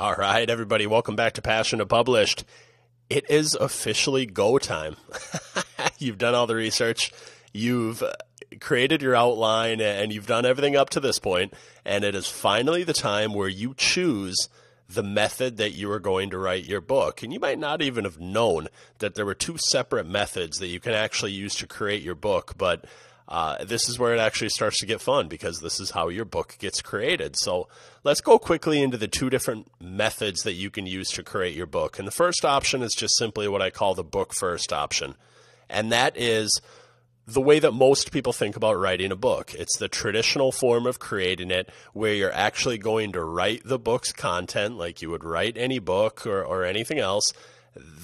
All right, everybody, welcome back to Passion to Published. It is officially go time. You've done all the research, you've created your outline, and you've done everything up to this point, and it is finally the time where you choose the method that you are going to write your book. And you might not even have known that there were two separate methods that you can actually use to create your book, but this is where it actually starts to get fun because this is how your book gets created. So let's go quickly into the two different methods that you can use to create your book. And the first option is just simply what I call the book first option. And that is the way that most people think about writing a book. It's the traditional form of creating it where you're actually going to write the book's content like you would write any book or anything else.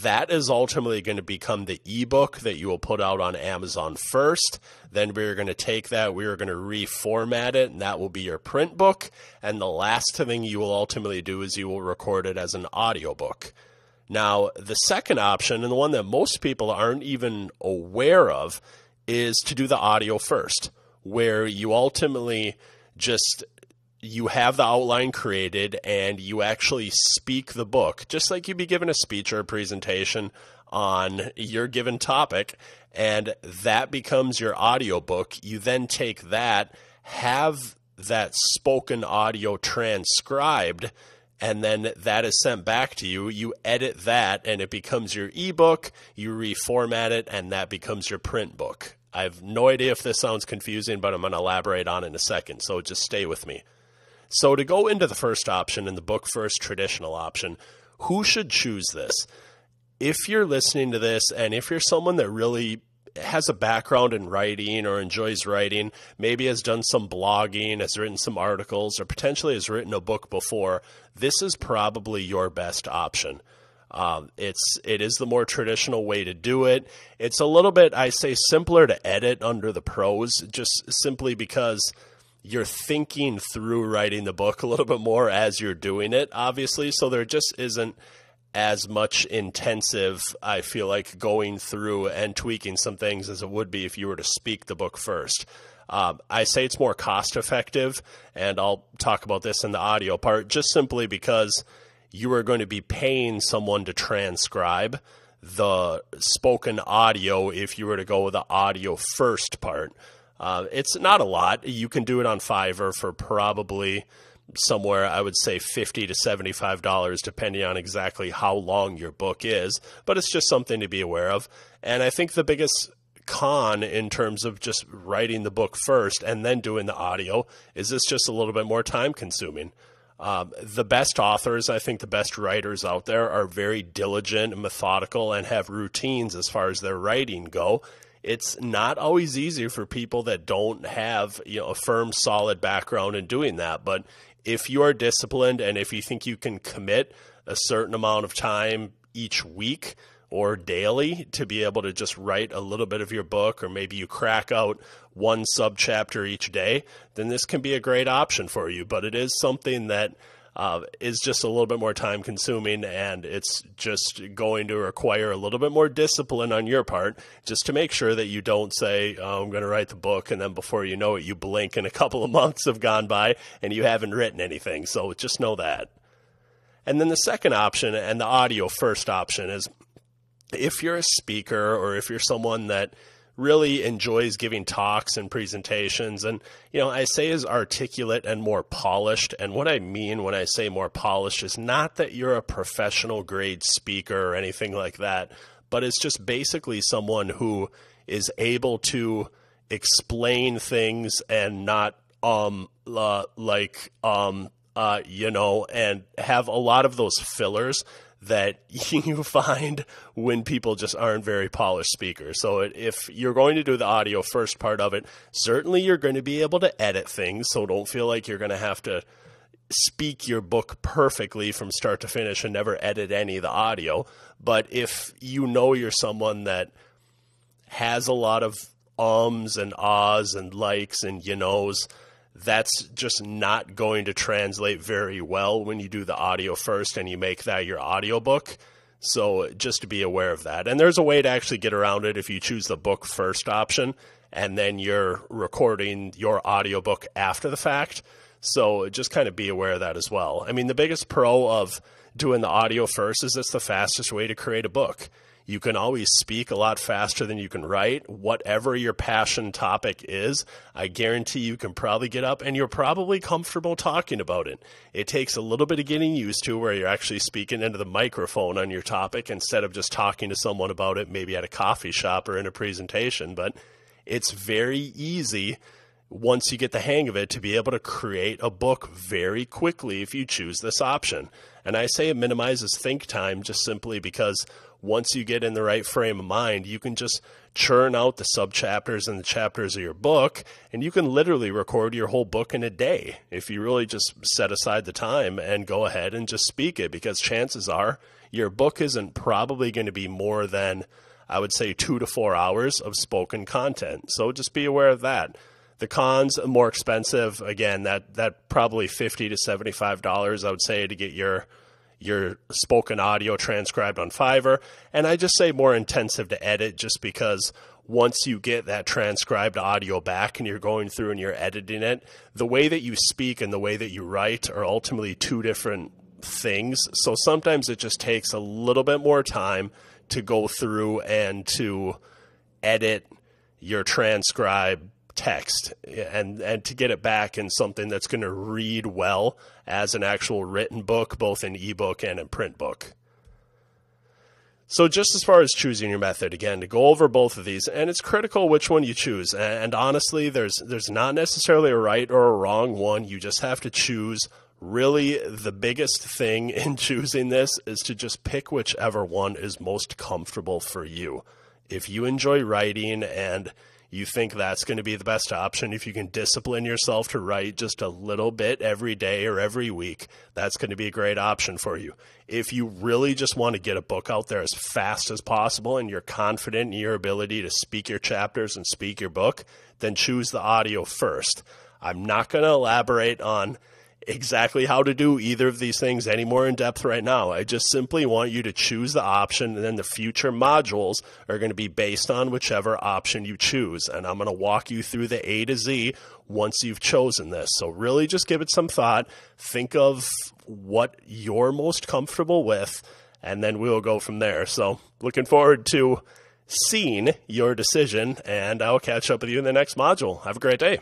That is ultimately going to become the ebook that you will put out on Amazon first. Then we're going to take that, we're going to reformat it, and that will be your print book. And the last thing you will ultimately do is you will record it as an audiobook. Now, the second option, and the one that most people aren't even aware of, is to do the audio first, where you ultimately you have the outline created and you actually speak the book, just like you'd be given a speech or a presentation on your given topic, and that becomes your audiobook. You then take that, have that spoken audio transcribed, and then that is sent back to you. You edit that and it becomes your ebook, you reformat it, and that becomes your print book. I have no idea if this sounds confusing, but I'm going to elaborate on it in a second, so just stay with me. So to go into the first option and the book first traditional option, who should choose this? If you're listening to this and if you're someone that really has a background in writing or enjoys writing, maybe has done some blogging, has written some articles, or potentially has written a book before, this is probably your best option. It is the more traditional way to do it. It's a little bit, I say, simpler to edit under the pros, just simply because you're thinking through writing the book a little bit more as you're doing it, obviously. So there just isn't as much intensive, I feel like, going through and tweaking some things as it would be if you were to speak the book first. I say it's more cost effective, and I'll talk about this in the audio part, just simply because you are going to be paying someone to transcribe the spoken audio if you were to go with the audio first part. It's not a lot. You can do it on Fiverr for probably somewhere, I would say $50 to $75, depending on exactly how long your book is, but it's just something to be aware of. And I think the biggest con in terms of just writing the book first and then doing the audio is it's just a little bit more time consuming. The best authors, I think the best writers out there are very diligent and methodical and have routines as far as their writing go. It's not always easy for people that don't have, a firm, solid background in doing that. But if you are disciplined and if you think you can commit a certain amount of time each week or daily to be able to just write a little bit of your book, or maybe you crack out one subchapter each day, then this can be a great option for you. But it is something that is just a little bit more time consuming, and it's just going to require a little bit more discipline on your part just to make sure that you don't say, oh, I'm going to write the book, and then before you know it, you blink and a couple of months have gone by and you haven't written anything. So just know that. And then the second option, and the audio first option, is if you're a speaker or if you're someone that really enjoys giving talks and presentations, and I say is articulate and more polished. And what I mean when I say more polished is not that you're a professional grade speaker or anything like that, but it's just basically someone who is able to explain things and not and have a lot of those fillers that you find when people just aren't very polished speakers. So if you're going to do the audio first part of it, certainly you're going to be able to edit things. So don't feel like you're going to have to speak your book perfectly from start to finish and never edit any of the audio. But if you're someone that has a lot of ums and ahs and likes and knows, that's just not going to translate very well when you do the audio first and you make that your audiobook. So just to be aware of that. And there's a way to actually get around it if you choose the book first option and then you're recording your audiobook after the fact. So just kind of be aware of that as well. I mean, the biggest pro of doing the audio first is it's the fastest way to create a book. You can always speak a lot faster than you can write. Whatever your passion topic is, I guarantee you can probably get up and you're probably comfortable talking about it. It takes a little bit of getting used to where you're actually speaking into the microphone on your topic instead of just talking to someone about it, maybe at a coffee shop or in a presentation. But it's very easy once you get the hang of it to be able to create a book very quickly if you choose this option. And I say it minimizes think time just simply because once you get in the right frame of mind, you can just churn out the subchapters and the chapters of your book, and you can literally record your whole book in a day if you really just set aside the time and go ahead and just speak it, because chances are your book isn't probably going to be more than, I would say, 2 to 4 hours of spoken content. So just be aware of that. The cons are more expensive. Again, that probably $50 to $75, I would say, to get your spoken audio transcribed on Fiverr. And I just say more intensive to edit just because once you get that transcribed audio back and you're going through and you're editing it, the way that you speak and the way that you write are ultimately two different things. So sometimes it just takes a little bit more time to go through and to edit your transcribed text and to get it back in something that's going to read well as an actual written book, both in ebook and in print book. So just as far as choosing your method, again, to go over both of these, and it's critical which one you choose. And honestly, there's not necessarily a right or a wrong one. You just have to choose. Really, the biggest thing in choosing this is to just pick whichever one is most comfortable for you. If you enjoy writing and you think that's going to be the best option, if you can discipline yourself to write just a little bit every day or every week, that's going to be a great option for you. If you really just want to get a book out there as fast as possible and you're confident in your ability to speak your chapters and speak your book, then choose the audio first. I'm not going to elaborate on exactly how to do either of these things any more in depth right now. I just simply want you to choose the option, and then the future modules are going to be based on whichever option you choose. And I'm going to walk you through the A to Z once you've chosen this. So really just give it some thought. Think of what you're most comfortable with, and then we'll go from there. So looking forward to seeing your decision, and I'll catch up with you in the next module. Have a great day.